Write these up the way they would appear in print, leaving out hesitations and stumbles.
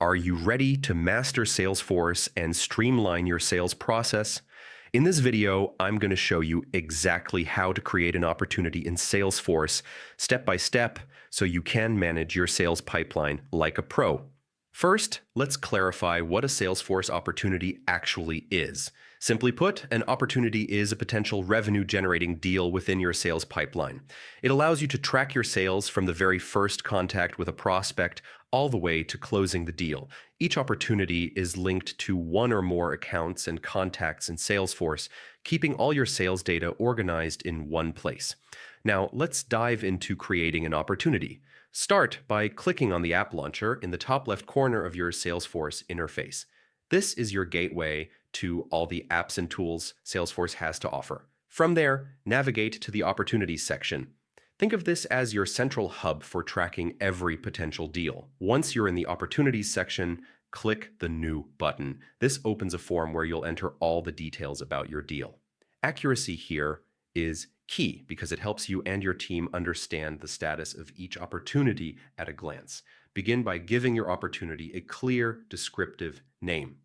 Are you ready to master Salesforce and streamline your sales process? In this video, I'm going to show you exactly how to create an opportunity in Salesforce step by step so you can manage your sales pipeline like a pro. First, let's clarify what a Salesforce opportunity actually is. Simply put, an opportunity is a potential revenue-generating deal within your sales pipeline. It allows you to track your sales from the very first contact with a prospect all the way to closing the deal. Each opportunity is linked to one or more accounts and contacts in Salesforce, keeping all your sales data organized in one place. Now, let's dive into creating an opportunity. Start by clicking on the app launcher in the top left corner of your Salesforce interface. This is your gateway to all the apps and tools Salesforce has to offer. From there, navigate to the Opportunities section. Think of this as your central hub for tracking every potential deal. Once you're in the Opportunities section, click the New button. This opens a form where you'll enter all the details about your deal. Accuracy here is key because it helps you and your team understand the status of each opportunity at a glance. Begin by giving your opportunity a clear, descriptive name.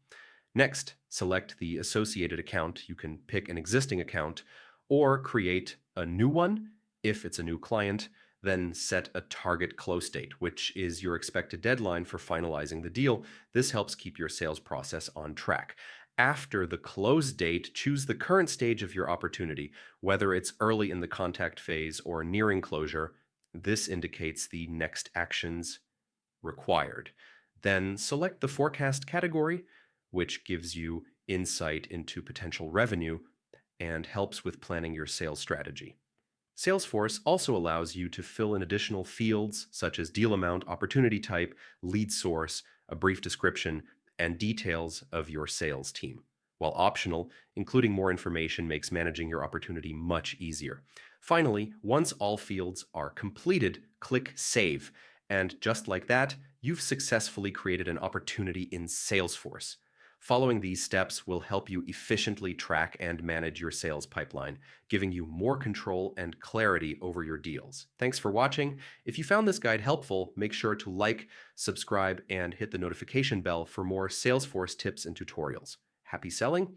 Next, select the associated account. You can pick an existing account or create a new one if it's a new client. Then set a target close date, which is your expected deadline for finalizing the deal. This helps keep your sales process on track. After the close date, choose the current stage of your opportunity, whether it's early in the contact phase or nearing closure. This indicates the next actions required. Then select the forecast category, which gives you insight into potential revenue and helps with planning your sales strategy. Salesforce also allows you to fill in additional fields such as deal amount, opportunity type, lead source, a brief description, and details of your sales team. While optional, including more information makes managing your opportunity much easier. Finally, once all fields are completed, click Save. And just like that, you've successfully created an opportunity in Salesforce. Following these steps will help you efficiently track and manage your sales pipeline, giving you more control and clarity over your deals. Thanks for watching. If you found this guide helpful, make sure to like, subscribe, and hit the notification bell for more Salesforce tips and tutorials. Happy selling!